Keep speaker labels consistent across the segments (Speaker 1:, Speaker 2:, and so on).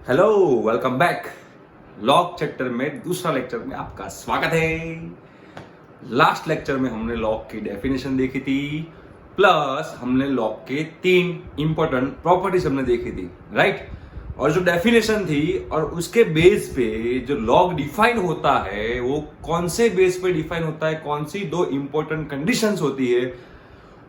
Speaker 1: Hello, welcome back. Log chapter में दूसरा lecture में आपका स्वागत है। लास्ट लेक्चर में हमने लॉग की डेफिनेशन देखी थी, प्लस हमने लॉग के 3 इंपॉर्टेंट प्रॉपर्टीज हमने देखी थी, राइट। और जो डेफिनेशन थी और उसके बेस पे जो लॉग डिफाइन होता है वो कौन से बेस पे डिफाइन होता है, कौन सी 2 इंपॉर्टेंट कंडीशंस होती है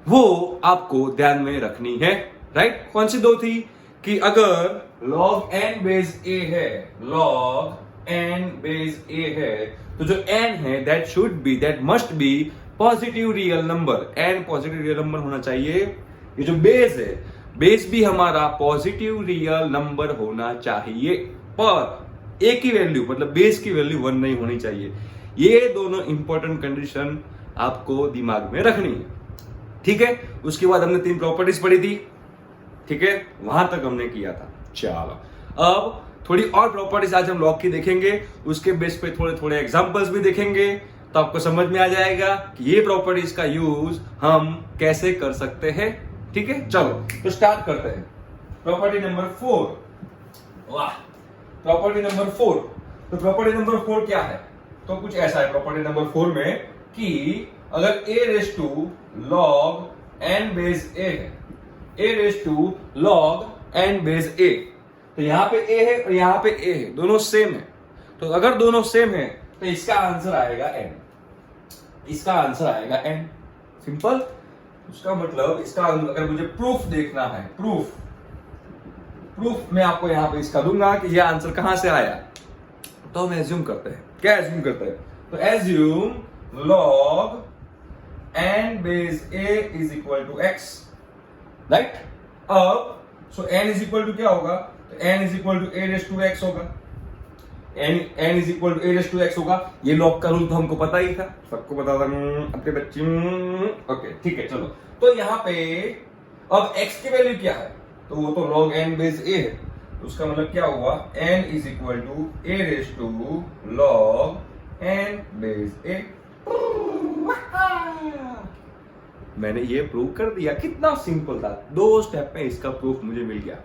Speaker 1: वो आपको ध्यान में रखनी है, राइट। कौन सी 2 थी कि अगर log n बेस a है, log n बेस a है, तो जो n है that must be positive real number. n positive real number होना चाहिए। ये जो बेस है, बेस भी हमारा पॉजिटिव रियल नंबर होना चाहिए, पर a की वैल्यू मतलब बेस की वैल्यू 1 नहीं होनी चाहिए। ये दोनों इंपॉर्टेंट कंडीशन आपको दिमाग में रखनी है, ठीक है। उसके बाद हमने 3 प्रॉपर्टीज पढ़ी थी, ठीक है, वहां तक हमने किया था। चलो अब थोड़ी और प्रॉपर्टीज आज हम लॉग की देखेंगे, उसके बेस पे थोड़े थोड़े एग्जांपल्स भी देखेंगे, तो आपको समझ में आ जाएगा कि ये प्रॉपर्टीज का यूज हम कैसे कर सकते हैं, ठीक है। चलो तो स्टार्ट करते हैं। Property number 4। वाह, प्रॉपर्टी नंबर 4। तो प्रॉपर्टी नंबर 4 क्या है? तो कुछ ऐसा है प्रॉपर्टी नंबर 4 में कि अगर a raise to log n base a है, a raise to log n base a, तो यहां पे a है और यहां पे a है, दोनों सेम है। तो अगर दोनों सेम है तो इसका आंसर आएगा n, इसका आंसर आएगा n। सिंपल। उसका मतलब इसका अगर मुझे प्रूफ देखना है, प्रूफ मैं आपको यहां पे इसका दूंगा कि ये आंसर कहां से आया। तो हम एज्यूम करते हैं, क्या एज्यूम करते हैं? तो assume log n base a is equal to x, right. अब so n is equal to क्या होगा? तो n is equal to a raise to x होगा। n is equal to a raise to x होगा। ये log का rule तो हमको पता ही था, सबको पता था अपने बच्चे। ओके, ठीक है, चलो। तो यहाँ पे अब x की वैल्यू क्या है? तो वो तो log n बेस a है, तो उसका मतलब क्या हुआ? n is equal to a raise to log n base a। मैंने ये प्रूव कर दिया। कितना सिंपल था, 2 स्टेप में इसका प्रूफ मुझे मिल गया।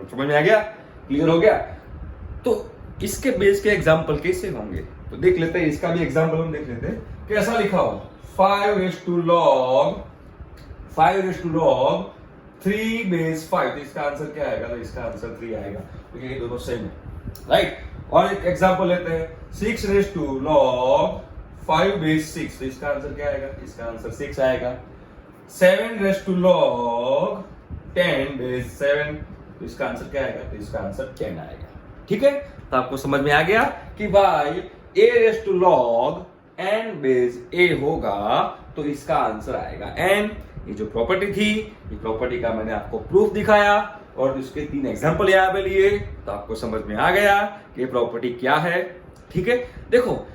Speaker 1: समझ में आ गया? क्लियर हो गया? तो इसके बेस के एग्जांपल कैसे होंगे तो देख लेते हैं। इसका भी एग्जांपल हम देख लेते हैं कैसा लिखा हो। 5 रेस टू log 3 बेस 5, तो इसका आंसर क्या आएगा? तो इसका आंसर 3 आएगा, क्योंकि ये दोनों सेम है, राइट। और एक एग्जांपल लेते हैं, 6 रेस टू log 5 बेस 6, तो इसका आंसर क्या आएगा? इसका आंसर 6 आएगा। 7 रेस टू log 10 बेस 7, तो इसका आंसर क्या आएगा? तो इसका आंसर 10 आएगा, ठीक है। तो आपको समझ में आ गया कि भाई a raise to log n base a होगा, तो इसका आंसर आएगा n। ये जो प्रॉपर्टी थी, ये प्रॉपर्टी का मैंने आपको प्रूफ दिखाया और इसके 3 एग्जांपल यहां पे लिए, तो आपको समझ में आ गया कि ये प्रॉपर्टी क्या है, ठीक है। देखो,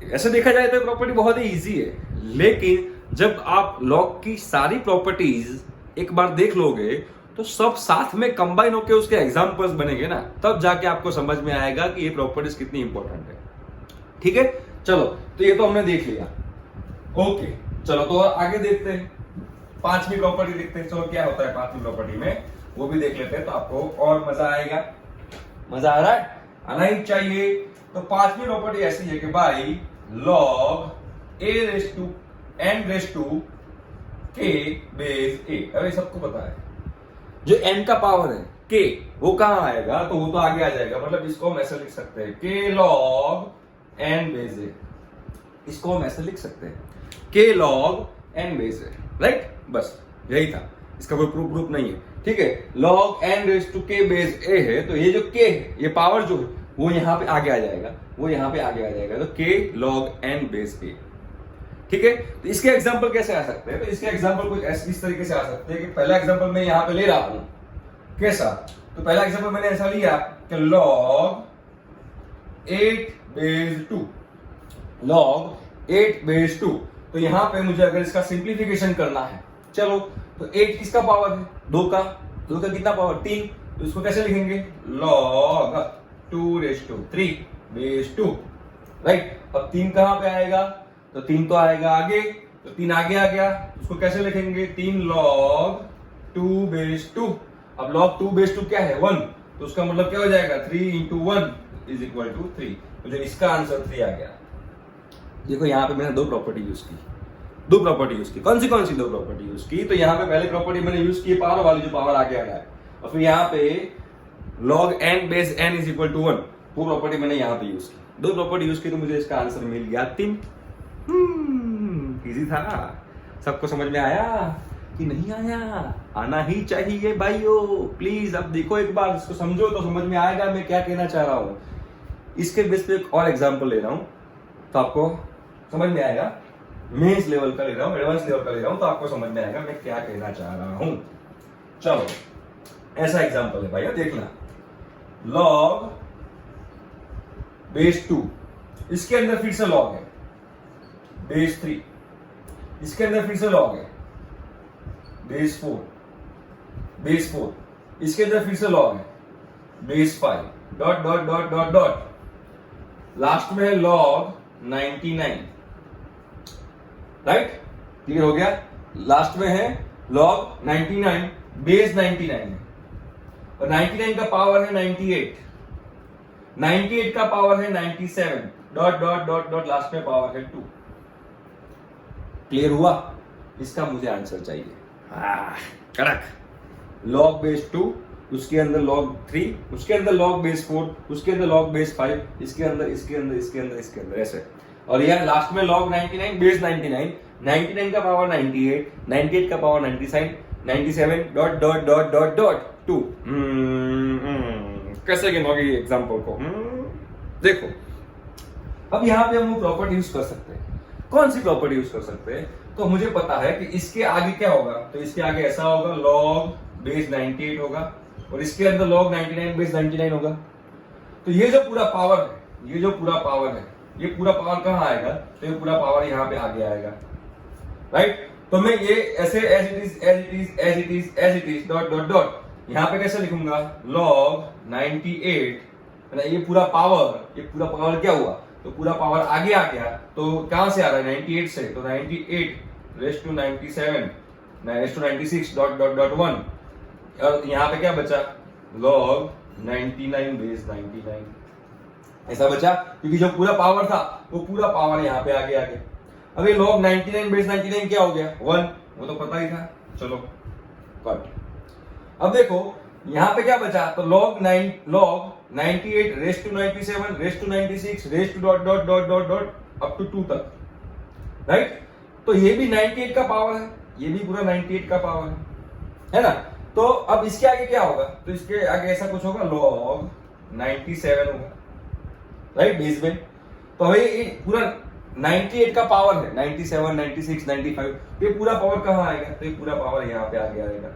Speaker 1: ऐसे देखा जाए तो प्रॉपर्टी बहुत ही इजी है, लेकिन जब आप लॉग की सारी प्रॉपर्टीज एक बार देख लोगे तो सब साथ में कंबाइन होकर उसके एग्जांपल्स बनेंगे ना, तब जाके आपको समझ में आएगा कि ये प्रॉपर्टीज कितनी इंपॉर्टेंट है, ठीक है। चलो, तो ये तो हमने देख लिया। ओके, चलो तो आगे देखते हैं, 5वीं प्रॉपर्टी देखते हैं। चलो क्या होता है 5वीं प्रॉपर्टी में, वो भी देख लेते हैं, तो आपको और मजा आएगा। मजा आ रहा है? आना ही चाहिए। तो 5वीं प्रॉपर्टी ऐसी है कि भाई log a raise to n raise to k base a, अरे सबको पता है जो n का पावर है k, वो कहां आएगा? तो वो तो आगे आ जाएगा। मतलब इसको हम ऐसे लिख सकते हैं k log n base a, इसको हम ऐसे लिख सकते हैं k log n base a, right. बस यही था, इसका कोई प्रूफ नहीं है, ठीक है। log n raise to k base a है, तो ये जो k है, ये पावर जो है वो यहां पे आगे आ जाएगा, वो यहां पे आगे आ जाएगा, तो k log n base a, ठीक है। तो इसके एग्जांपल कैसे आ सकते हैं? तो इसके एग्जांपल कुछ इस तरीके से आ सकते हैं कि पहला एग्जांपल मैं यहां पे ले रहा हूं, कैसा? तो पहला एग्जांपल मैंने ऐसा लिया कि log 8 बेस 2, log 8 बेस 2, तो यहां पे मुझे अगर इसका सिंप्लीफिकेशन करना है, चलो, तो 8 किसका पावर है? 2 का कितना पावर? 3, तो इसको कैसे लिखेंगे? log 2 raise to 3 base 2, right. अब 3 कहां पे आएगा? तो 3 तो आएगा आगे, तो 3 आगे आ गया, उसको कैसे लिखेंगे? 3 log 2 बेस 2। अब log 2 बेस 2 क्या है? 1, तो उसका मतलब क्या हो जाएगा 3 इंटू 1 इज इक्वल टू 3। तो जो इसका आंसर 3 आ गया। देखो यहाँ पे मैंने दो प्रॉपर्टी यूज की, दो प्रॉपर्टी यूज की। कौन सी दो प्रॉपर्टी यूज की? तो यहाँ पे पहले प्रॉपर्टी मैंने यूज की पावर वाली, जो पावर आगे आ रहा है, और फिर यहाँ पे log n base n is equal to 1, वो प्रॉपर्टी मैंने यहाँ पे यूज की। दो प्रॉपर्टी यूज की तो मुझे इसका आंसर मिल गया 3। इजी था। सबको समझ में आया कि नहीं आया? आना ही चाहिए भाइयों, प्लीज। अब देखो एक बार, इसको समझो तो समझ में आएगा मैं क्या कहना चाह रहा हूं। इसके बेस पे एक और एग्जांपल ले रहा हूं तो आपको समझ में आएगा। मैं इस लेवल का ले रहा हूं, एडवांस लेवल का ले रहा हूं, तो आपको समझ में आएगा मैं क्या कहना चाह रहा हूं। चलो ऐसा एग्जांपल है भाइयों, देखना। log बेस 2, इसके अंदर फिर से log है। बेस 3, इसके अंदर फिर से log है। बेस 4, इसके अंदर फिर से log है। Base 5, dot dot dot dot dot, last में है log 99। राइट, क्लियर हो गया? लास्ट में है log 99, बेस 99 है, और 99 का पावर है 98, 98 का पावर है 97, dot dot dot dot, last में पावर है 2। क्लियर हुआ? इसका मुझे आंसर चाहिए। कड़क। log बेस 2, उसके अंदर log 3, उसके अंदर log बेस 4, उसके अंदर log बेस 5, इसके अंदर इसके अंदर इसके अंदर इसके अंदर, ऐसे। और यह लास्ट में log 99 बेस 99, 99 का पावर 98, 98 का power 97, 97 dot dot dot dot dot 2। कैसे गिनोगे ये एग्जांपल को? देखो, अब यहां पे हम वो प्रॉपर्टी यूज कर सकते हैं। कौन सी प्रॉपर्टी यूज कर सकते हैं? तो मुझे पता है कि इसके आगे क्या होगा, तो इसके आगे ऐसा होगा, log बेस 98 होगा, और इसके अंदर log 99 बेस 99 होगा। तो ये जो पूरा पावर है, ये पूरा पावर कहां आएगा? तो ये पूरा पावर यहां पे आगे आएगा। राइट, तो मैं ये ऐसे as it is dot dot dot, यहां पे कैसे लिखूंगा? log 98, ये पूरा पावर क्या हुआ? तो पूरा पावर आगे आ गया, तो कहां से आ रहा है? 98 से, तो 98 raise to 97, raise to 96 dot dot dot 1, और यहां पे क्या बचा? log 99 बेस 99, ऐसा बचा, क्योंकि जो पूरा पावर था वो पूरा पावर यहाँ पे आगे आ गया। अब ये log 99 बेस 99 क्या हो गया? 1, वो तो पता ही था। चलो कट। अब देखो यहां पे क्या बचा? तो log 98 raise to 97 raise to 96 raise to dot dot dot dot dot up to 2 तक। राइट, तो ये भी 98 का पावर है, ये भी पूरा 98 का पावर है ना? तो अब इसके आगे क्या होगा? तो इसके आगे ऐसा कुछ होगा, log 97 होगा। राइट, बेस में। तो भाई ये पूरा 98 का पावर है, 97 96 95, ये पूरा पावर कहां आएगा? तो ये पूरा पावर यहाँ पे आगे आएगा,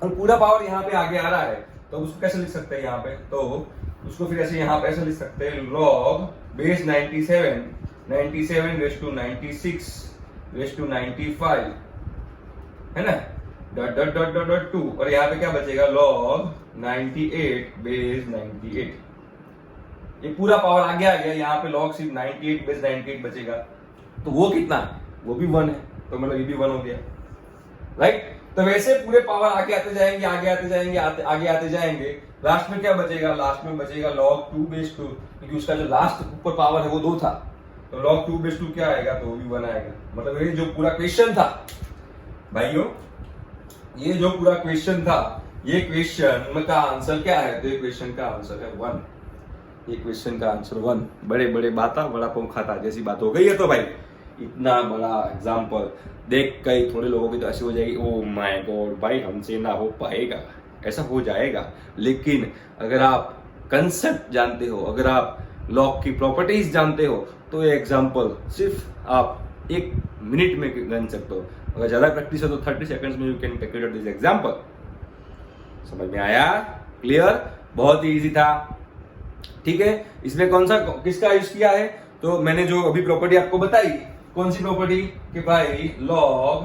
Speaker 1: और पूरा पावर यहाँ पे आगे आ रहा है, तो उसको कैसे लिख सकते हैं यहाँ पे? तो उसको फिर ऐसे यहाँ पे ऐसे लिख सकते हैं, log base 97 raise to 96 raise to 95, है ना? Dot dot dot dot dot 2, और यहाँ पे क्या बचेगा? log 98 base 98। ये पूरा पावर आगे आ गया, यहाँ पे log सिर्फ 98 बेस 98 बचेगा। तो वो कितना है? वो भी 1 है, तो मतलब ये भी 1 हो गया। राइट, तो वैसे पूरे पावर आगे आते जाएंगे, आगे आते जाएंगे। लास्ट में क्या बचेगा? लास्ट में बचेगा log 2 बेस 2, क्योंकि उसका जो लास्ट ऊपर पावर है वो 2 था, तो log 2 बेस 2 क्या आएगा? तो वो भी 1 आएगा। मतलब ये जो पूरा क्वेश्चन था भाइयों, ये जो पूरा क्वेश्चन था, ये क्वेश्चन का आंसर क्या है? तो ये क्वेश्चन का आंसर है 1। ये क्वेश्चन का आंसर 1। बड़े बड़े बाता बड़ा पाँव खाता जैसी बात हो गई है। तो भाई इतना बड़ा एग्जाम्पल देख कई थोड़े लोगों की तो ऐसी हो जाएगी, ओ माय गॉड भाई हमसे ना हो पाएगा। ऐसा हो जाएगा, लेकिन अगर आप कंसेप्ट जानते हो, अगर आप लॉग की प्रॉपर्टीज जानते हो, तो ये एग्जाम्पल सिर्फ आप 1 मिनट में गन सकते हो। अगर ज्यादा प्रैक्टिस हो तो 30 सेकंड्स में you can calculate this example. समझ में आया? क्लियर? बहुत ही इजी था। ठीक है, इसमें कौन सा किसका यूज किया है? तो मैंने जो अभी प्रॉपर्टी आपको बताई, कौन सी प्रॉपर्टी? कि भाई log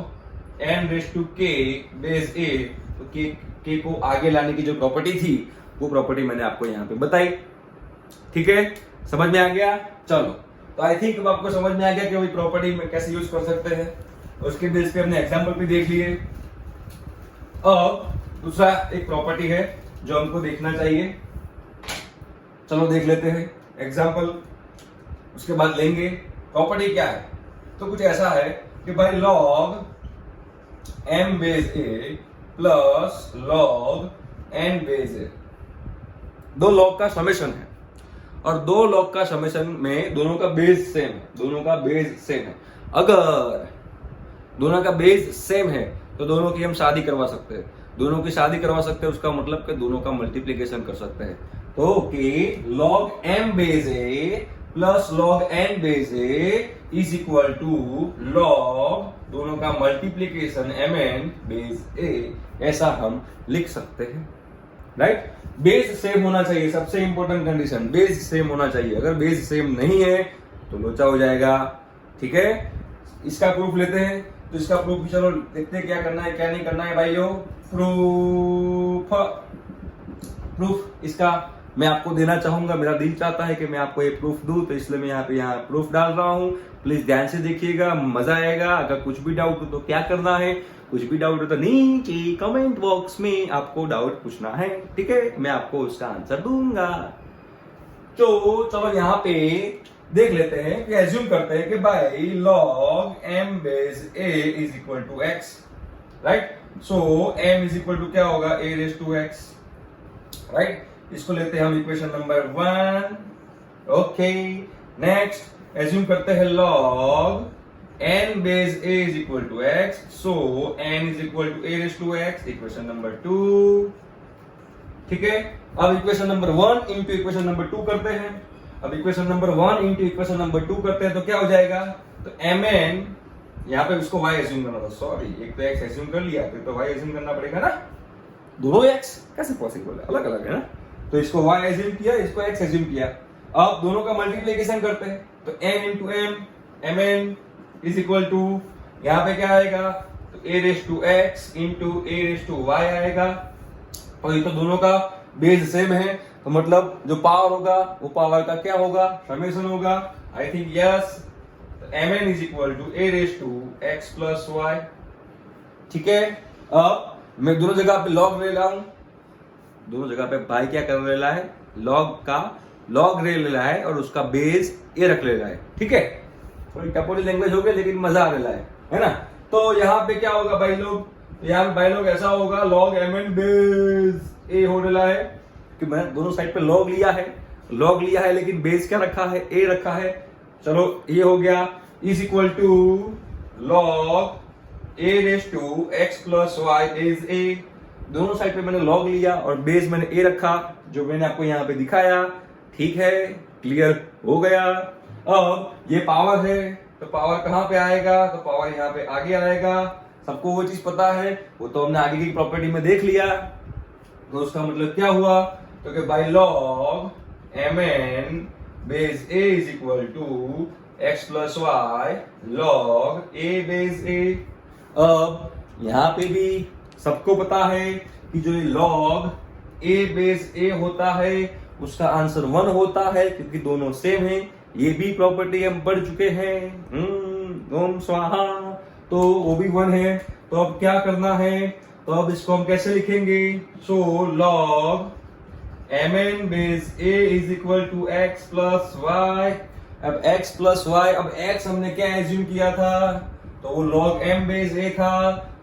Speaker 1: n raise to k base a, तो k को आगे लाने की जो प्रॉपर्टी थी वो प्रॉपर्टी मैंने आपको यहाँ पे बताई। ठीक है, समझ में आ गया? चलो, तो आई थिंक अब आपको समझ में आ गया कि वही प्रॉपर्टी में कैसे यूज कर सकते हैं। उसके बेस पे हमने एग्जाम्पल भी देख लिए। अब दूसरा एक प्रॉपर्टी है जो हमको देखना चाहिए। चलो देख लेते हैं एग्जाम्पल, उसके बाद लेंगे। प्रॉपर्टी क्या है, तो कुछ ऐसा है कि भाई log m बेस a प्लस log n बेस a, दो लॉग का समेशन है और दो लॉग का समेशन में दोनों का बेस सेम है, दोनों का बेस सेम है। अगर दोनों का बेस सेम है तो दोनों की हम शादी करवा सकते हैं, दोनों की शादी करवा सकते हैं, उसका मतलब कि दोनों का मल्टीप्लीकेशन कर सकते हैं। तो कि log m बेस a प्लस log n base a is equal to log दोनों का मल्टीप्लीकेशन mn बेस a, ऐसा हम लिख सकते हैं, राइट। बेस सेम होना चाहिए, सबसे इंपॉर्टेंट कंडीशन, बेस सेम होना चाहिए। अगर बेस सेम नहीं है तो लोचा हो जाएगा, ठीक है। इसका प्रूफ लेते हैं, तो इसका प्रूफ चलो देखते हैं क्या करना है क्या नहीं करना है भाइयों। प्रूफ इसका मैं आपको देना चाहूंगा, मेरा दिल चाहता है कि मैं आपको ये प्रूफ दूं, तो इसलिए मैं यहाँ प्रूफ डाल रहा हूं। प्लीज ध्यान से देखिएगा, मजा आएगा। अगर कुछ भी डाउट हो तो क्या करना है, कुछ भी डाउट हो तो नीचे कमेंट बॉक्स में आपको डाउट पूछना है, ठीक है, मैं आपको उसका आंसर दूंगा। तो चलो यहाँ पे देख लेते हैं कि एज्यूम करते हैं कि भाई log m base a is equal to x, right. So m is equal to क्या होगा, a raise to x, right. इसको लेते हैं हम equation number 1। Okay, next assume करते हैं log n base a is equal to x, so n is equal to a raise to x, equation number 2, ठीक है। अब equation number 1 into equation number 2 करते हैं। अब equation number 1 into equation number 2 करते हैं तो क्या हो जाएगा, तो mn, यहाँ पे इसको y एज्यूम करना था, सॉरी, एक तो x एज्यूम कर लिया, फिर तो y एज्यूम करना पड़ेगा ना, दोनों x कैसे पॉसिबल है, अलग अलग है ना। तो इसको y एज्यूम किया, इसको x एज्यूम किया। अब दोनों का मल्टीप्लिकेशन करते हैं, तो m into m, mn is equal to, यहाँ पे क्या आएगा, तो a raise to x into a raise to y आएगा। और ये तो दोनों का बेस सेम है, तो मतलब जो पावर होगा वो पावर का क्या होगा, समेशन होगा। I think yes, mn is equal to a raise to x plus y, ठीक है। अब मैं दोनों जगह पे लॉग ले रहा हूं, दोनों जगह पे भाई क्या कर रहा है, लॉग का लॉग ले रहा है और उसका बेस a रख ले रहा है, ठीक है। थोड़ी टपोरी लैंग्वेज हो गई लेकिन मजा आ रहा है ना। तो यहाँ पे क्या होगा भाई लोग, यहाँ पे भाई लोग ऐसा होगा log mn बेस a हो रहा है कि मैं दोनों साइड पे log लिया है लेकिन बेस क्या रखा है, a रखा है। चलो ये हो गया, is equal to log a raise to x plus y is a, दोनों साइड पे मैंने log लिया और बेस मैंने a रखा, जो मैंने आपको यहाँ पे दिखाया, ठीक है, क्लियर हो गया। अब ये पावर है, तो पावर कहाँ पे आएगा, तो पावर यहाँ पे आगे आएगा। सबको वो चीज पता है, वो तो हमने आगे की प्रॉपर्टी में देख लिया। तो उसका मतलब क्या हुआ, तो कि by log mn base a is equal to x plus y log a base a। अब यहाँ पे भी सबको पता है कि जो ये log a बेस a होता है उसका आंसर 1 होता है, क्योंकि दोनों सेम है। ये भी प्रॉपर्टी हम पढ़ चुके हैं, ओम स्वाहा, तो वो भी 1 है। तो अब क्या करना है, तो अब इसको हम कैसे लिखेंगे, so log mn base a is equal to x plus y। अब x प्लस y, अब x हमने क्या एज्यूम किया था, तो वो log m बेस a था।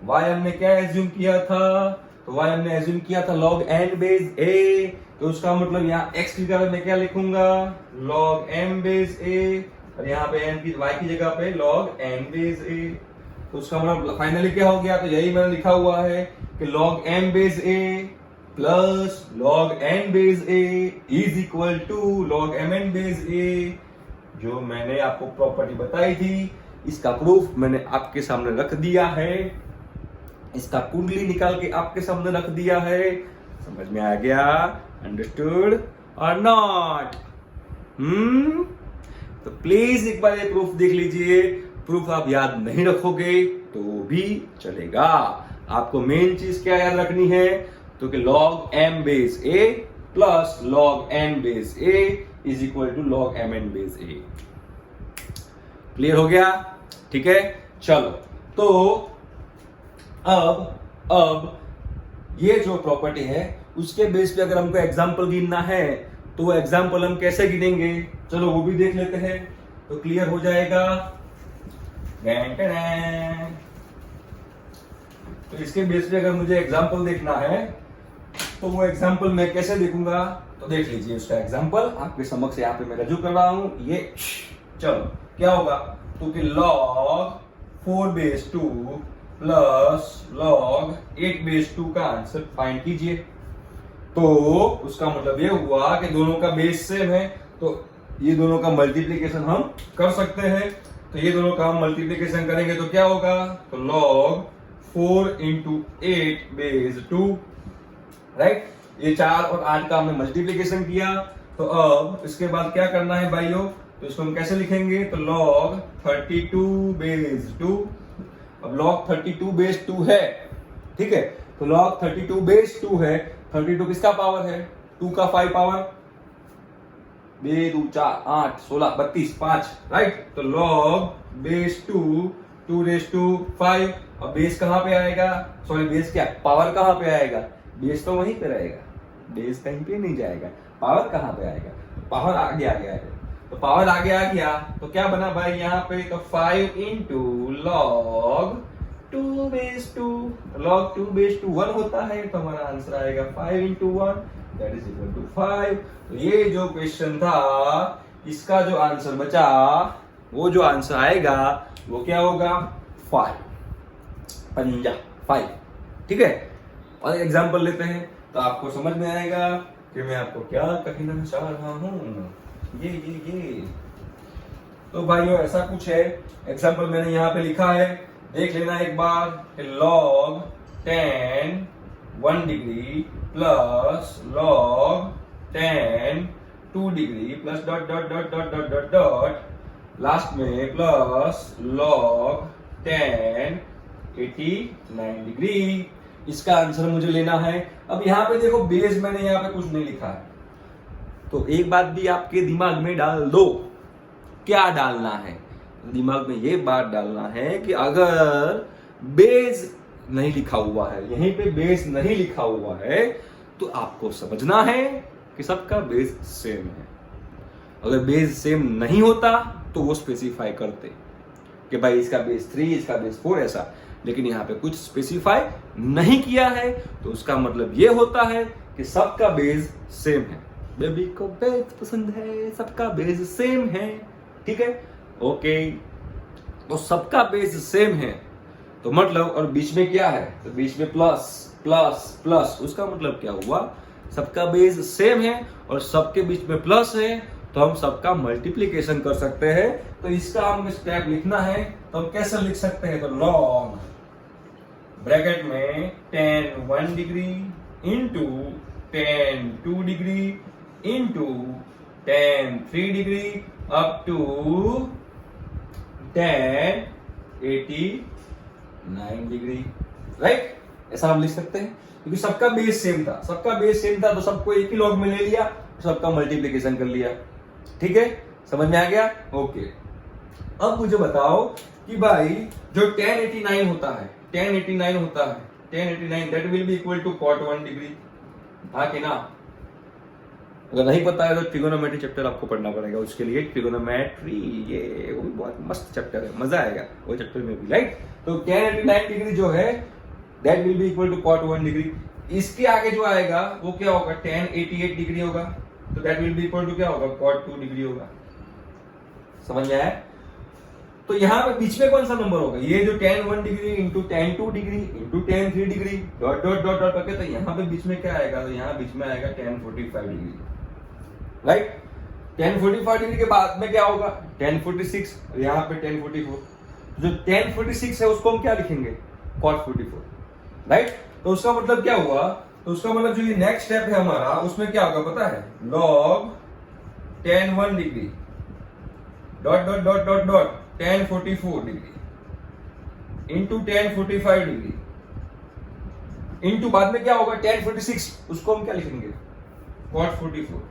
Speaker 1: y हमने क्या एज्यूम किया था, तो y हमने एज्यूम किया था log n बेस a। तो उसका मतलब यहाँ x की जगह मैं क्या लिखूंगा, log m बेस a, और यहाँ पे n की y की जगह पे log n बेस a। तो उसका मतलब फाइनली क्या हो गया, तो यही मैंने लिखा हुआ है कि log m बेस a प्लस log n base a is equal to log mn base a, जो मैंने आपको प्रॉपर्टी बताई थी। इसका प्रूफ मैंने आपके सामने रख दिया है, इसका कुंडली निकाल के आपके सामने रख दिया है। समझ में आ गया, अंडरस्टूड और नॉट? तो प्लीज एक बार ये प्रूफ देख लीजिए। प्रूफ आप याद नहीं रखोगे तो भी चलेगा, आपको मेन चीज क्या याद रखनी है, तो कि log m बेस a प्लस log n base a is equal to log mn base a। Clear हो गया, ठीक है। चलो, तो अब ये जो प्रॉपर्टी है उसके बेस पे अगर हमको एग्जाम्पल गिनना है तो वो एग्जाम्पल हम कैसे गिनेंगे, चलो वो भी देख लेते हैं तो क्लियर हो जाएगा। तो इसके बेस पे अगर मुझे एग्जाम्पल देखना है तो वो एग्जाम्पल मैं कैसे देखूंगा, तो देख लीजिए उसका एग्जाम्पल आपके समक्ष यहाँ पे मैं रजू कर रहा हूं। ये चलो क्या होगा, तो कि log 4/2 प्लस log 8/2 का आंसर फाइंड कीजिए। तो उसका मतलब ये हुआ कि दोनों का बेस सेम है, तो ये दोनों का मल्टीप्लीकेशन हम कर सकते हैं। तो ये दोनों का हम मल्टीप्लीकेशन करेंगे तो क्या होगा, तो log 4 × 8/2, राइट। ये 4 और 8 का हमने मल्टीप्लीकेशन किया। तो अब इसके बाद क्या करना है भाइयों, तो इसको हम कैसे लिखेंगे, तो log 32/2। अब log 32/2 है, ठीक है, तो log 32/2 है। 32 किसका पावर है, 2 का 5 पावर, 2 2 4 8 16 32 5, राइट। तो log बेस 2 2/5। अब बेस कहां पे आएगा, सॉरी बेस क्या, पावर कहां पे आएगा, बेस तो वहीं पे रहेगा, बेस कहीं पे नहीं जाएगा। पावर कहां पे आएगा, पावर आगे आ गया है। तो पावर आगे आ गया तो क्या बना भाई यहाँ पे, तो 5 × log 2/2। log 2/2 1 होता है, तो हमारा आंसर आएगा 5 × 1 दैट इज इक्वल टू 5। तो ये जो क्वेश्चन था इसका जो आंसर बचा, वो जो आंसर आएगा वो क्या होगा, 5, ठीक है। और एग्जांपल लेते हैं तो आपको समझ में आएगा कि मैं आपको क्या कहना चाह रहा हूं। ये तो भाइयों ऐसा कुछ है, एग्जांपल मैंने यहाँ पे लिखा है, देख लेना एक बार। log 10 1 degree plus log 10 2 degree plus dot dot dot dot dot dot dot last में प्लस log 10 89 डिग्री। इसका आंसर मुझे लेना है। अब यहाँ पे देखो बेस मैंने यहाँ पे कुछ नहीं लिखा है, तो एक बात भी आपके दिमाग में डाल दो, क्या डालना है, दिमाग में ये बात डालना है कि अगर बेस नहीं लिखा हुआ है, यहीं पे बेस नहीं लिखा हुआ है, तो आपको समझना है कि सबका बेस सेम है। अगर बेस सेम नहीं होता तो वो स्पेसिफाई करते कि भाई इसका बेस 3 इसका बेस 4 ऐसा, लेकिन यहाँ पे कुछ स्पेसिफाई नहीं किया है, तो उसका मतलब ये होता है कि सबका बेस सेम है। बेबी को बेस पसंद है, सबका बेस सेम है, ठीक है, ओके। तो सबका बेस सेम है तो मतलब, और बीच में क्या है, तो बीच में प्लस प्लस प्लस, उसका मतलब क्या हुआ, सबका बेस सेम है और सबके बीच में प्लस है, तो हम सबका मल्टीप्लीकेशन कर सकते हैं। तो इसका हम स्टेप लिखना है तो हम कैसे लिख सकते हैं, तो log ब्रैकेट में 10 1 degree into 10 2 degree into 10 3 degree up to 10 89 degree, right. ऐसा हम लिख सकते हैं क्योंकि सबका बेस सेम था, सबका बेस सेम था तो सबको एक ही लॉग में ले लिया, सबका मल्टीप्लीकेशन कर लिया, ठीक है, समझ में आ गया, ओके। अब मुझे बताओ कि भाई जो 1089 होता है, 1089 होता है, 1089 that will be equal to cot 1 degree, हाँ कि ना। अगर नहीं पता है तो ट्रिगोनोमेट्री चैप्टर आपको पढ़ना पड़ेगा, उसके लिए ट्रिगोनोमेट्री, ये वो भी बहुत मस्त चैप्टर है, मजा आएगा वो चैप्टर में भी, राइट। तो 1089 डिग्री जो है that will be equal to cot 1 degree. इसके आगे जो आएगा वो क्या होगा, 1088 डिग्री होगा, तो that will be equal to क्या होगा, cot 2 डिग्री होगा, समझ में आया। तो यहाँ पे बीच में कौन सा नंबर होगा, ये जो 10 1 degree into 10 2 degree into 10 3 degree dot dot dot dot करके, तो यहाँ पे बीच में क्या आएगा, तो यहाँ बीच में आएगा 10 45 डिग्री, राइट। 10 45 डिग्री के बाद में क्या होगा, 10 46, यहाँ पे 10 44, जो 10 46 है उसको हम क्या लिखेंगे, cot 44, राइट। तो उसका मतलब क्या हुआ, तो उसका मतलब जो ये नेक्स्ट स्टेप है हमारा, उसमें क्या होगा पता है, log 10 1 degree dot dot dot dot dot 10 44 degree into 10 45 degree into बाद में क्या होगा 10 46, उसको हम क्या लिखेंगे, cot 44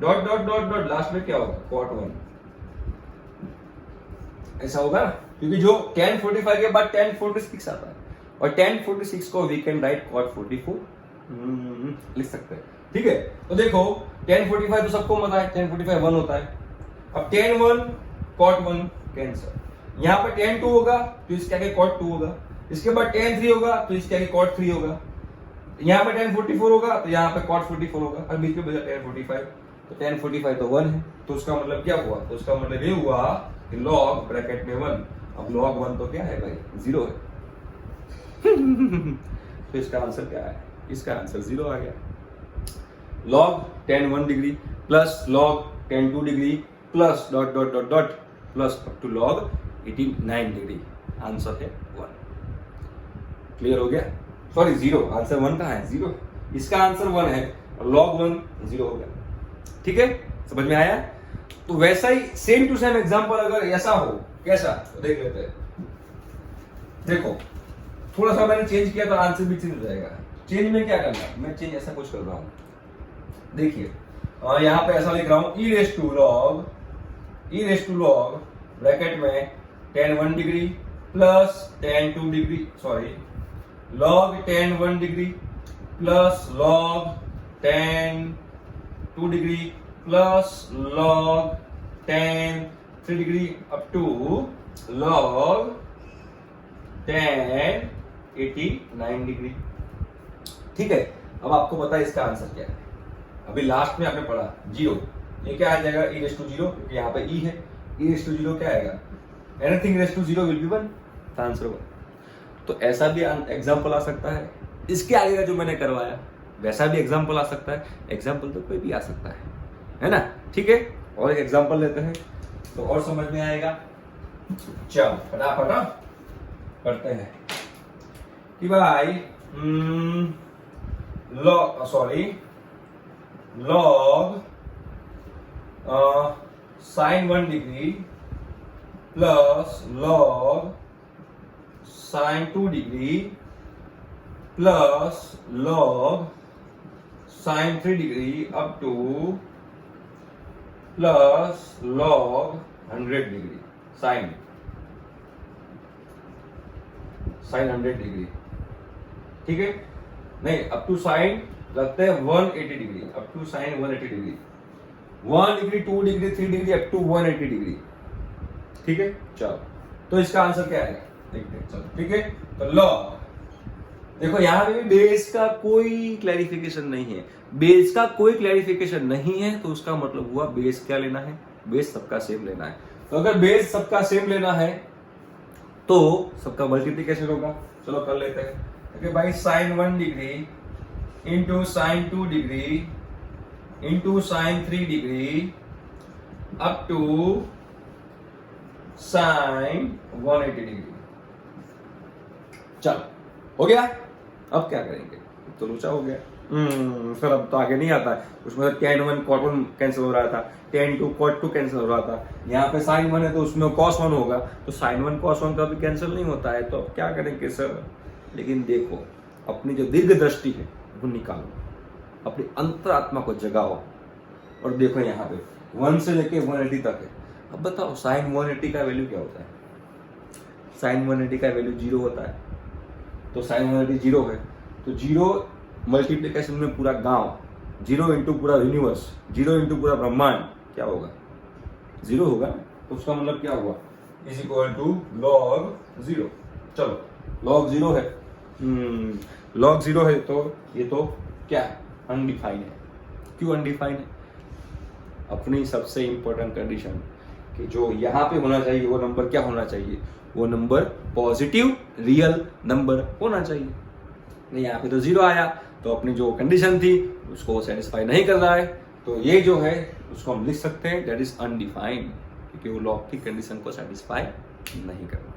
Speaker 1: dot dot dot dot last में क्या होगा, cot 1, ऐसा होगा क्योंकि जो 10 45 के बाद 10 46 आता है, और 10 46 को वी कैन राइट cot 44, लिख सकते हैं, ठीक है। तो देखो tan 45 तो सबको पता है, tan 45 1 होता है। अब tan 1 cot 1 कैंसर, यहाँ पे tan 2 होगा तो इसके आगे cot 2 होगा, इसके बाद tan 3 होगा तो इसके आगे cot 3 होगा, यहाँ पे tan 44 होगा तो यहाँ पे cot 44 होगा, और बीच में बचा tan 45। तो tan 45 तो 1 है, तो उसका मतलब क्या हुआ, तो उसका मतलब ये हुआ कि log ब्रैकेट में 1। अब log 1 तो क्या है भाई, 0 है। तो इसका आंसर क्या है, इसका आंसर 0 आ गया। log tan 1 degree plus log tan 2 degree plus dot dot dot dot plus up to log 89 degree, answer है 1। क्लियर हो गया, सॉरी 0, आंसर 1 कहाँ है, 0, इसका आंसर 1 है और log 1 0 हो गया। ठीक है, समझ में आया। तो वैसा ही सेम टू सेम एग्जांपल अगर ऐसा हो, कैसा, तो देख लेते हैं। देखो थोड़ा सा मैंने चेंज किया तो आंसर भी चेंज हो जाएगा। चेंज में क्या करना है, मैं चेंज ऐसा कुछ कर रहा हूं, देखिए यहां पे ऐसा लिख रहा हूं e raise to log bracket में tan 1 degree plus tan 2 degree, sorry log tan 1 degree plus log tan 2 degree plus log tan 3 degree up to log tan 89 degree. ठीक है, अब आपको पता है इसका आंसर क्या है। अभी लास्ट में आपने पढ़ा 0, ये क्या आ जाएगा, e रेस टू 0, क्योंकि यहाँ पे e है, e रेस टू 0 क्या आएगा, anything raise to 0 will be 1, answer 1। तो ऐसा भी एग्जांपल आ सकता है, इसके आगे का जो मैंने करवाया वैसा भी एग्जांपल आ सकता है, एग्जांपल तो कोई भी आ सकता है ना। ठीक है, और एक एग्जांपल लेते हैं तो और समझ में आएगा। चलो फटाफट करते हैं कि भाई log sin 1 degree plus log sin 2 degree plus log sin 3 degree up to plus log 100 degree sin 100 degree. ठीक है, नहीं अप टू साइन लगते हैं 180 degree, up to sine 180 degree, 1 degree 2 degree 3 degree up to 180 degree. ठीक है, चलो तो इसका आंसर क्या आएगा देखते हैं। चलो ठीक है, तो लॉग देखो यहाँ पे बेस का कोई क्लैरिफिकेशन नहीं है, बेस का कोई क्लैरिफिकेशन नहीं है तो उसका मतलब हुआ बेस क्या लेना है, बेस सबका सेम लेना है। तो अगर बेस सबका सेम लेना है तो सबका मल्टीप्लिकेशन होगा। चलो कर लेते हैं, okay, भाई sin 1 degree into sin 2 degree into sin 3 degree up to sin 180 degree. चलो हो गया, अब क्या करेंगे, तो लोचा हो गया। फिर अब तो आगे नहीं आता है, उसमें tan 1 cot 1 कैंसिल हो रहा था, tan 2 cot 2 कैंसिल हो रहा था, यहाँ पे sin 1 है तो उसमें cos 1 होगा, तो sin 1 cos 1 का भी कैंसिल नहीं होता है, तो अब क्या करेंगे सर। लेकिन देखो अपनी जो दीर्घ दृष्टि है वो निकालो, अपनी अंतरात्मा को जगाओ और देखो यहाँ पे 1 से लेके 180 तक है। अब बताओ sin 180 का वैल्यू क्या होता है, sin 180 का वैल्यू 0 होता है, तो sin 180 0 है, तो 0 मल्टीप्लिकेशन में पूरा गांव, 0 इंटू पूरा यूनिवर्स, 0 इंटू पूरा ब्रह्मांड क्या होगा, 0 होगा। तो उसका मतलब क्या हुआ, इज इक्वल टू log 0। चलो log 0 है, log 0 है तो ये तो क्या है, अनडिफाइंड है। क्यों अनडिफाइंड है, अपनी सबसे इंपॉर्टेंट कंडीशन कि जो यहाँ पे होना चाहिए वो नंबर क्या होना चाहिए, वो नंबर पॉजिटिव रियल नंबर होना चाहिए। नहीं यहाँ पे तो 0 आया, तो अपनी जो कंडीशन थी उसको सेटिस्फाई नहीं कर रहा है, तो ये जो है उसको हम लिख सकते हैं दैट इज अनडिफाइंड, क्योंकि वो लॉग की कंडीशन को सेटिस्फाई नहीं कर रहा।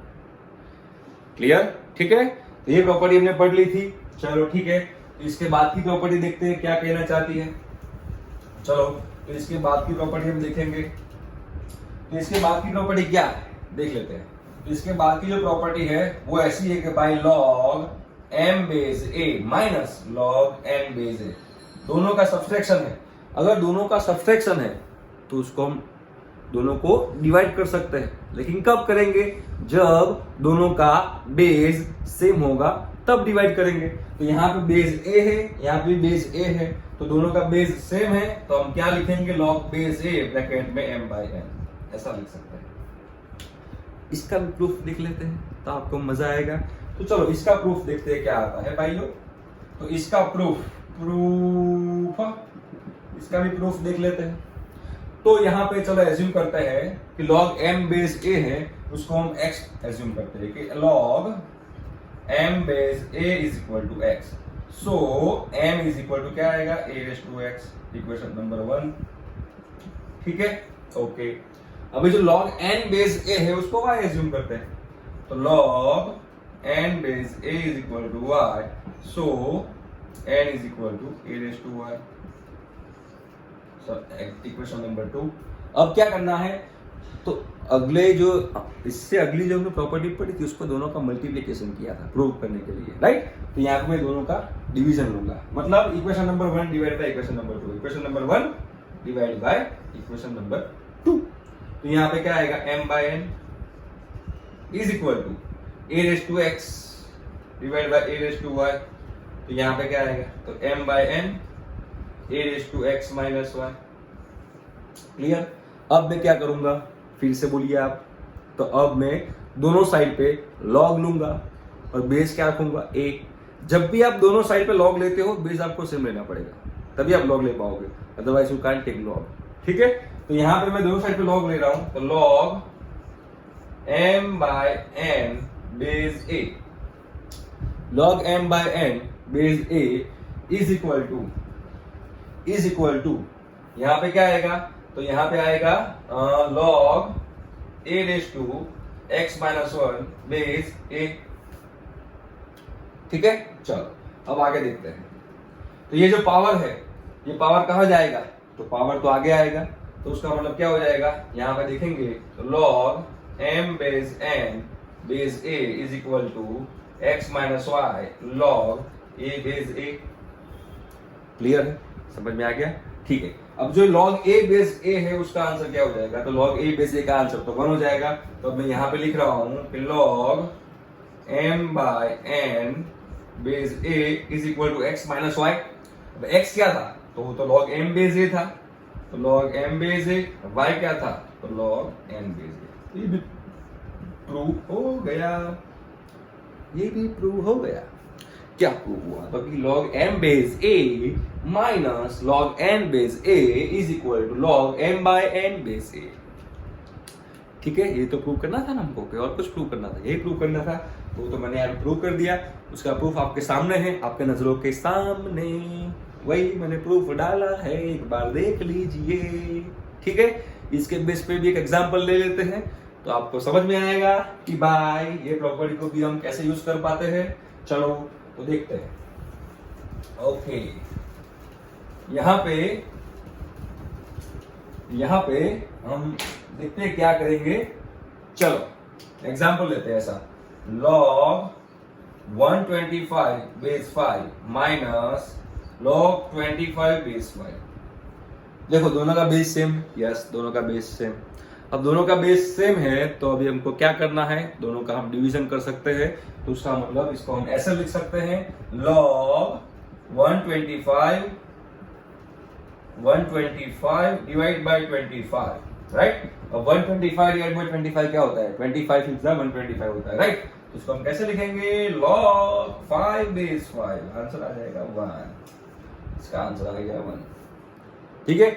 Speaker 1: क्लियर, ठीक है, तो ये प्रॉपर्टी हमने पढ़ ली थी। चलो ठीक है, तो इसके बाद की प्रॉपर्टी देखते हैं क्या कहना चाहती है। चलो तो इसके बाद की प्रॉपर्टी हम देखेंगे, तो इसके बाद की प्रॉपर्टी क्या है देख लेते हैं। तो इसके बाद की जो प्रॉपर्टी है वो ऐसी है कि by log m base a minus log n base a, दोनों का सब्सट्रैक्शन है। अगर दोनों का सब्सट्रैक्शन है तो उसको हम दोनों को डिवाइड कर सकते हैं, लेकिन कब करेंगे, जब दोनों का बेस सेम होगा तब डिवाइड करेंगे। तो यहाँ पे बेस ए है, यहाँ पे बेस ए है, तो दोनों का बेस सेम है, तो हम क्या लिखेंगे, लॉग बेस ए ब्रैकेट में m/n, ऐसा लिख सकते हैं। इसका भी प्रूफ लिख लेते हैं तो आपको मजा आएगा। तो चलो इसका प्रूफ देखते हैं क्या आता है भाई लोग। तो इसका प्रूफ इसका भी प्रूफ देख लेते हैं। तो यहाँ पे चलो एज्यूम करते हैं कि log m बेस a है, उसको हम x एज्यूम करते हैं कि log m base a is equal to x। So m is equal to क्या आएगा, a raise to x, equation number 1। ठीक है, ओके। अभी जो log n बेस a है उसको y एज्यूम करते हैं। तो log n base a is equal to y, so n is equal to a raise to y। Equation number 2। अब क्या करना है, तो अगले जो इससे अगली जो हमने प्रॉपर्टी पढ़ी थी उसको दोनों का मल्टीप्लिकेशन किया था प्रूव करने के लिए, राइट। तो यहाँ पे मैं दोनों का डिवीजन लूंगा, मतलब equation number 1 divide by equation number 2, equation number 1 divide by equation number 2। तो यहाँ पे क्या आएगा, m/n is equal to a raise to x divide by a raise to y। तो यहाँ पे क्या आएगा, तो m/n a raise to x minus y। Clear. अब मैं क्या करूंगा, फिर से बोलिए आप। तो अब मैं दोनों साइड पे लॉग लूंगा और बेस क्या रखूंगा, a। जब भी आप दोनों साइड पे लॉग लेते हो बेस आपको सेम लेना पड़ेगा, तभी आप लॉग ले पाओगे, otherwise you can't take log. ठीक है, तो यहां पे मैं दोनों साइड पे लॉग ले रहा हूं, तो log m/n base a, log m/n base a is equal to यहां पे क्या आएगा, तो यहां पे आएगा log a raise to x minus 1 base a। ठीक है, चलो अब आगे देखते हैं। तो ये जो पावर है, ये पावर कहां जाएगा, तो पावर तो आगे आएगा, तो उसका मतलब क्या हो जाएगा, यहां पे देखेंगे तो log m base n base a is equal to x minus y log a base a। Clear है, समझ में आ गया। ठीक है, अब जो log a बेस a है उसका आंसर क्या हो जाएगा, तो log a बेस a का आंसर तो 1 हो जाएगा। तो अब मैं यहां पे लिख रहा हूं कि log m/n base a is equal to x minus y। अब x क्या था, तो वो तो log m बेस a था, तो log m base a, y क्या था, तो log n बेस a। ये भी प्रूव हो गया, ये भी प्रूव हो गया। क्या प्रूव हुआ, तो कि log m base a minus log n base a is equal to log m/n base a। ठीक है, ये तो प्रूव करना था ना हमको, कि और कुछ प्रूव करना था, यही प्रूव करना था, तो मैंने यार प्रूव कर दिया। उसका प्रूफ आपके सामने है, आपके नजरों के सामने, वही मैंने प्रूफ डाला है, एक बार देख लीजिए। ठीक है, इसके बेस पे भी एक एग्जांपल ले लेते हैं, तो आपको समझ में आएगा कि भाई ये प्रॉपर्टी को भी हम कैसे यूज कर पाते हैं। चलो तो देखते हैं। ओके, यहां पे हम देखते हैं क्या करेंगे। चलो एग्जांपल लेते हैं ऐसा, log 125 base 5 minus log 25 base 5। देखो दोनों का बेस सेम, यस दोनों का बेस सेम। अब दोनों का बेस सेम है तो अभी हमको क्या करना है, दोनों का हम डिवीजन कर सकते हैं। तो उसका मतलब इसको हम ऐसे लिख सकते हैं, log 125 डिवाइड बाय 25, राइट। अब 125 डिवाइड बाय 25 क्या होता है, 25 इंटू 125 होता है, राइट। तो इसको हम कैसे लिखेंगे, log 5 बेस 5, आंसर आ जाएगा 1। इसका आंसर आ जाएगा 1। ठीक है,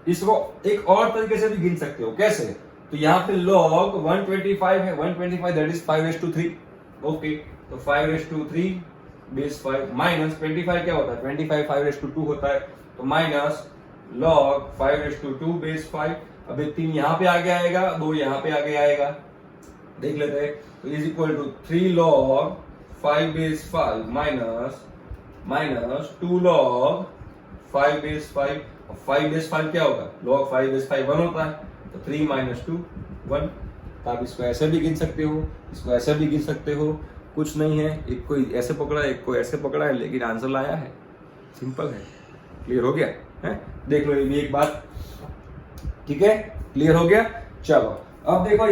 Speaker 1: इसको एक और तरीके से भी गिन सकते हो, कैसे, तो यहाँ पे log 125 है, 125 दैट इज 5/3। ओके, तो 5/3 बेस 5 माइनस 25 क्या होता है, 25 5/2 होता है, तो माइनस log 5/2 बेस 5। अब 3 यहाँ पे आगे आएगा, 2 यहाँ पे आगे आएगा, देख लेते हैं। तो is equal to 3 log 5 base 5 minus 2 log 5 base 5। 5 base 5 क्या होगा, log 5 बेस 5 1 होता है, तो 3 माइनस 2 1। तो आप इसको ऐसे भी गिन सकते हो, इसको ऐसे भी गिन सकते हो, कुछ नहीं है, एक को ऐसे पकड़ा है, एक को ऐसे पकड़ा है, लेकिन आंसर लाया है, सिंपल है। क्लियर हो गया है, देख लो ये भी एक बात। ठीक है, क्लियर हो गया। चलो अब देखो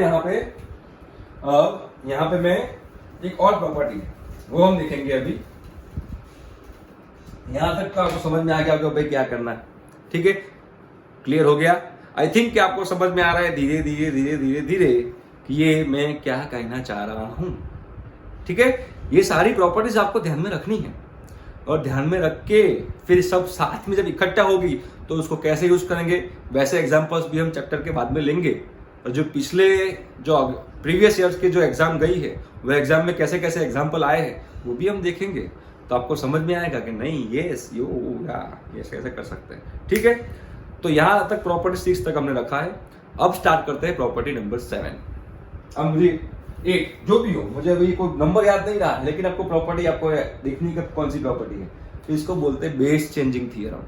Speaker 1: यहाँ पे मैं एक और प्रॉपर्टी है, वो हम देखेंगे अभी। यहां तक तो आपको समझ में आ गया कि भाई क्या करना है, ठीक है, क्लियर हो गया। आई थिंक कि आपको समझ में आ रहा है धीरे धीरे धीरे धीरे धीरे कि ये मैं क्या कहना चाह रहा हूं, ठीक है। ये सारी प्रॉपर्टीज आपको ध्यान में रखनी है और ध्यान में रख के फिर सब साथ में जब इकट्ठा होगी तो उसको कैसे यूज करेंगे, वैसे एग्जांपल्स भी हम चैप्टर के बाद में लेंगे। और जो पिछले जो प्रीवियस ईयर्स के जो एग्जाम गई है वो एग्जाम में कैसे कैसे एग्जाम्पल आए हैं वो भी हम देखेंगे, तो आपको समझ में आएगा कि नहीं यस यो या कैसे कर सकते हैं, ठीक है। तो यहां तक प्रॉपर्टी 6 तक हमने रखा है। अब स्टार्ट करते हैं प्रॉपर्टी नंबर 7। अब मुझे एक जो भी हो, मुझे अभी कोई नंबर याद नहीं रहा, लेकिन आपको प्रॉपर्टी आपको देखनी है कौन सी प्रॉपर्टी है। तो इसको बोलते हैं base changing theorem.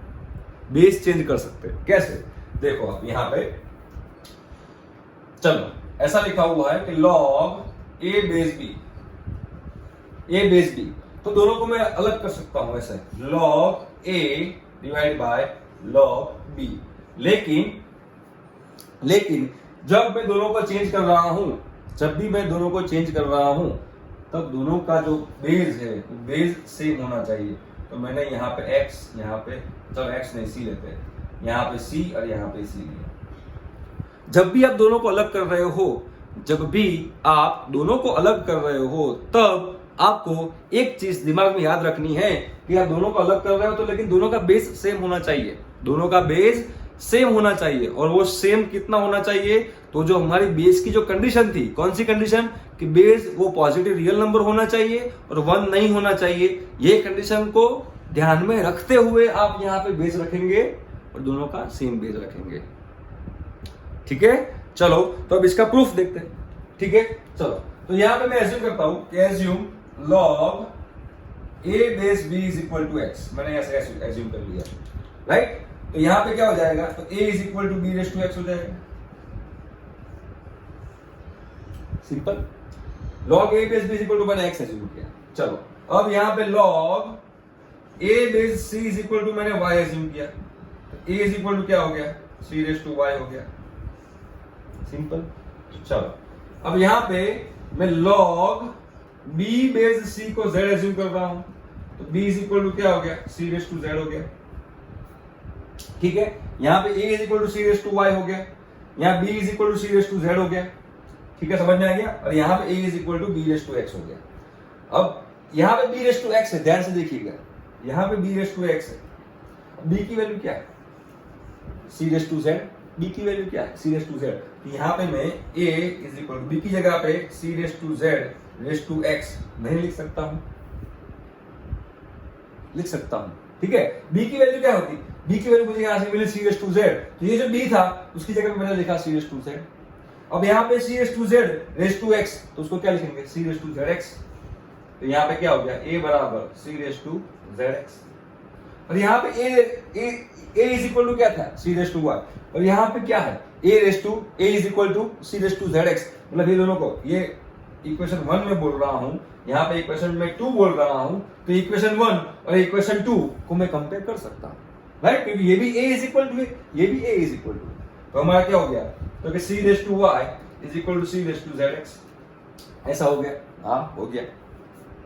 Speaker 1: Base change कर सकते हैं कैसे, देखो आप यहां पे, चलो ऐसा लिखा हुआ है कि log a base b, a base b, तो दोनों को मैं अलग कर सकता हूं ऐसे, log a divide by log b. लेकिन जब मैं दोनों को चेंज कर रहा हूं, जब भी मैं दोनों को चेंज कर रहा हूं, तब दोनों का जो बेस है बेस सेम होना चाहिए। तो मैंने यहाँ पे x, यहाँ पे चलो x नहीं c लेते हैं, यहाँ पे c और यहाँ पे c लिया। जब भी आप दोनों को अलग कर रहे हो, जब भी आप दोनों को अलग कर रहे हो, तब आपको एक चीज दिमाग में याद रखनी है कि आप दोनों को अलग कर रहे हो तो लेकिन दोनों का बेस सेम होना चाहिए, दोनों का बेस सेम होना चाहिए। और वो सेम कितना होना चाहिए, तो जो हमारी बेस की जो कंडीशन थी, कौन सी कंडीशन, कि बेस वो पॉजिटिव रियल नंबर होना चाहिए और 1 नहीं होना चाहिए। ये कंडीशन को ध्यान में रखते हुए आप यहाँ पे बेस रखेंगे और दोनों का सेम बेस रखेंगे, ठीक है। चलो तो अब इसका प्रूफ देखते हैं, ठीक है। चलो तो यहां पे मैं एज्यूम करता हूं कि assume log a base b is equal to x, मैंने ऐसे एज्यूम कर लिया, राइट। तो यहां पे क्या हो जाएगा, तो a is equal to b raise to x हो जाएगा, simple. Log a base b is equal to मैंने एक्स एज्यूम किया। चलो अब यहां पे log a base c is equal to मैंने y एज्यूम किया, तो a इज इक्वल टू क्या हो गया, c रेस टू y हो गया, सिंपल। चलो अब यहां पे मैं log b बेस c को z एज्यूम कर रहा हूं, तो b इज इक्वल टू क्या हो गया, c रेस टू z हो गया, ठीक है। यहां पे a is equal to c raise to y हो गया, यहां b is equal to c raise to z हो गया, ठीक है, समझ में आ गया। और यहां पे a is equal to b raise to x हो गया। अब यहां पे b रेस टू x है, ध्यान से देखिएगा, यहां पे b रेस टू x है, b की वैल्यू क्या है, c raise to z, b की वैल्यू क्या है, c रेस टू z। तो यहां पे मैं a is equal to b की जगह पे c raise to z raise to x नहीं लिख सकता हूं, लिख सकता हूं, ठीक है। b की वैल्यू क्या होती, b की वैल्यू मुझे यहां से मिली c रेस टू z, तो ये जो b था उसकी जगह पे मैंने लिखा c रेस टू z। अब यहां पे c raise to z raise to x, तो उसको क्या लिखेंगे, c रेस टू zx। तो यहां पे क्या हो गया, a बराबर c रेस टू zx। और यहां पे a इज इक्वल टू क्या था, c रेस टू y, और यहां पे क्या है, a is equal to c raise to zx। मतलब ये दोनों को, ये इक्वेशन 1 में बोल रहा हूं, यहां पे इक्वेशन में 2 बोल रहा हूं, तो इक्वेशन 1 और इक्वेशन 2 को मैं कंपेयर कर सकता हूं, राइट, क्योंकि ये भी a इज इक्वल टू, ये भी a इज इक्वल टू। तो हमारा क्या हो गया, तो कि c raise to y is equal to c raise to zx, ऐसा हो गया, हाँ हो गया,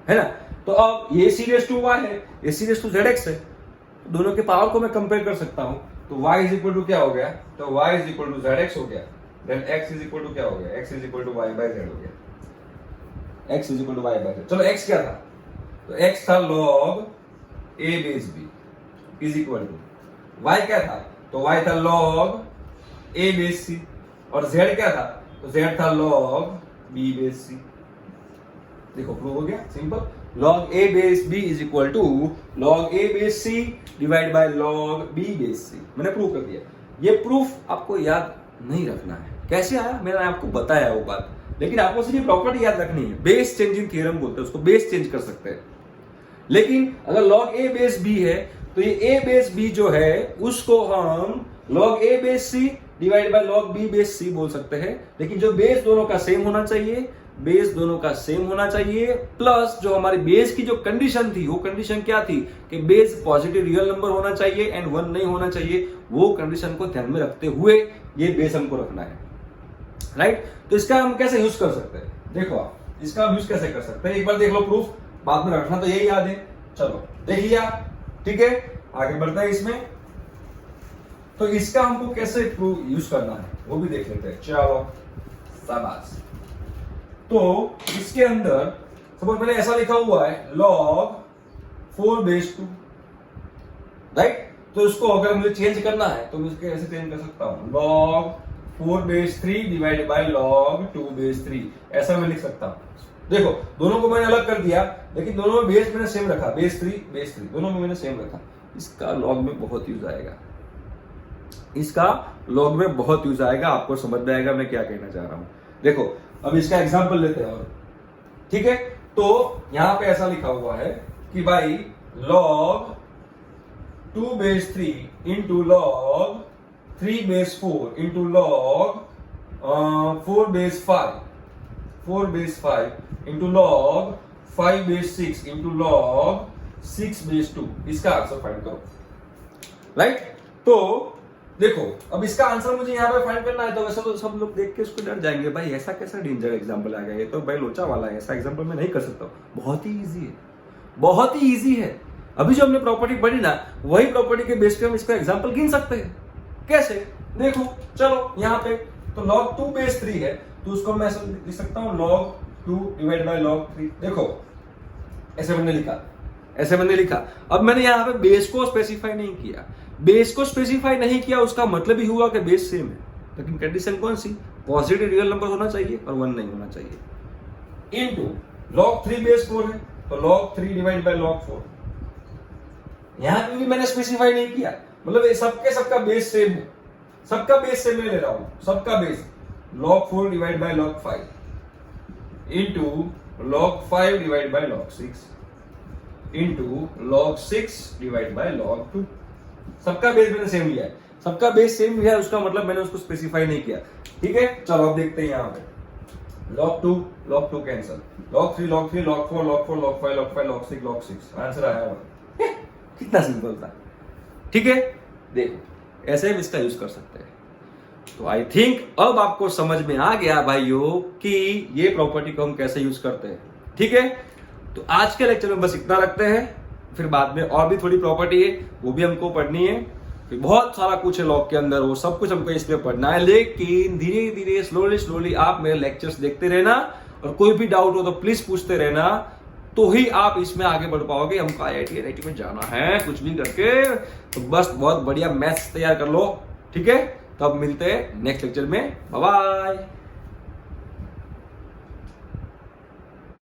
Speaker 1: है ना। तो अब ये c रेस टू y है, ये c रेस टू zx है, दोनों के पावर को मैं कंपेयर कर सकता हूं, तो y इज इक्वल टू क्या हो गया, तो y is equal to zx हो गया, then x is equal to क्या हो गया, x is equal to y by z हो गया, x is equal to y by z। चलो x क्या था, तो x था log a base b is equal to, y क्या था, तो y था log a बेस c, और z क्या था, तो z था log b बेस c। देखो प्रूव हो गया, simple. log a base b is equal to log a base c divide by log b base c, मैंने प्रूव कर दिया। ये प्रूफ आपको याद नहीं रखना है, कैसे आया मैंने आपको बताया वो बात, लेकिन आपको सिर्फ ये प्रॉपर्टी याद रखनी है, बेस चेंजिंग थ्योरम बोलते हैं उसको, बेस चेंज कर सकते हैं। लेकिन अगर log a बेस b है, तो ये a बेस b जो है उसको हम log a base c divide by log b base c बोल सकते हैं। लेकिन जो बेस दोनों का सेम होना चाहिए, बेस दोनों का सेम होना चाहिए, प्लस जो हमारी बेस की जो कंडीशन थी, वो कंडीशन क्या थी कि बेस पॉजिटिव रियल नंबर होना चाहिए एंड 1 नहीं होना चाहिए, वो कंडीशन को ध्यान में रखते हुए ये बेस हमको रखना है, राइट। तो इसका हम कैसे यूज कर सकते हैं, देखो आप इसका यूज कैसे कर सकते हैं, एक बार देख लो प्रूफ। बाद में रखना तो यही याद है। चलो देख लिया, ठीक है, आगे बढ़ते हैं इसमें। तो इसका हमको कैसे यूज करना है वो भी देख लेते हैं। चलो शाबाश। तो इसके अंदर सपोज मैंने ऐसा लिखा हुआ है log 4/2, राइट। तो इसको अगर मुझे चेंज करना है तो मैं इसको ऐसे चेंज कर सकता हूं, log 4/3 डिवाइड बाय log 2/3, ऐसा मैं लिख सकता हूं। देखो दोनों को मैंने अलग कर दिया, लेकिन दोनों में बेस मैंने सेम रखा, बेस 3 दोनों में मैंने सेम रखा। इसका लॉग में बहुत यूज आएगा, इसका लॉग में बहुत यूज आएगा, आपको समझ में आएगा मैं क्या कहना चाह रहा हूं। देखो अब इसका एग्जांपल लेते हैं और, ठीक है। तो यहां पे ऐसा लिखा हुआ है कि भाई log 2/3 into log 3/4 into log 4/5 into log 5/6 into log 6/2, इसका आंसर फाइंड करो, राइट। तो देखो अब इसका आंसर मुझे यहाँ पे फाइंड करना है, तो वैसे तो सब लोग देख के उसको डर जाएंगे, भाई ऐसा कैसा डेंजर एग्जांपल आ गया, ये तो भाई लोचा वाला है, ऐसा एग्जांपल मैं नहीं कर सकता। बहुत ही इजी है, बहुत ही इजी है। अभी जो हमने प्रॉपर्टी पढ़ी ना, वही प्रॉपर्टी के बेस पे हम इसका एग्जांपल गिन सकते हैं। कैसे, देखो चलो यहाँ पे तो log 2/3 है, तो उसको मैं ऐसे लिख सकता हूँ log 2 डिवाइड बाय log 3। देखो ऐसे मैंने लिखा, ऐसे मैंने लिखा। अब मैंने यहाँ पे बेस को स्पेसिफाई नहीं किया, बेस को स्पेसिफाई नहीं किया उसका मतलब ही हुआ कि बेस सेम है, लेकिन कंडीशन कौन सी, पॉजिटिव रियल नंबर होना चाहिए और 1 नहीं होना चाहिए। इनटू log 3/4 है, तो log 3 डिवाइड बाय log 4। यहां पे भी मैंने स्पेसिफाई नहीं किया, मतलब ये सबका बेस सेम है, सबका बेस सेम मैं ले रहा हूं, सबका base log 4 divide by log 5 into log 5 divide by log 6 into log 6 divide by log 2। सबका बेस मैंने सेम लिया है, सबका बेस सेम लिया है, उसका मतलब मैंने उसको स्पेसिफाई नहीं किया, ठीक है। चलो अब देखते हैं यहाँ पे log 2 cancel, log 3 log 3 log 4 log 4 log 5 log 5 log 6 log 6, answer आया हुआ। कितना सिंपल था, ठीक है। देखो ऐसे हम इसका यूज कर सकते हैं। तो आई थिंक अब आपको समझ में आ गया भाइयों कि ये प्रॉपर्टी को हम कैसे यूज करते हैं, ठीक है। तो आज के लेक्चर में बस इतना रखते हैं, फिर बाद में और भी थोड़ी प्रॉपर्टी है वो भी हमको पढ़नी है, फिर बहुत सारा कुछ है लॉग के अंदर, वो सब कुछ हमको इसमें पढ़ना है। लेकिन धीरे धीरे स्लोली आप मेरे लेक्चर्स देखते रहना, और कोई भी डाउट हो तो प्लीज पूछते रहना, तो ही आप इसमें आगे बढ़ पाओगे। हमको IIT NIT में जाना है कुछ भी करके, तो बस बहुत बढ़िया मैथ्स तैयार कर लो, ठीक है। तब मिलते हैं नेक्स्ट लेक्चर में, बाय बाय।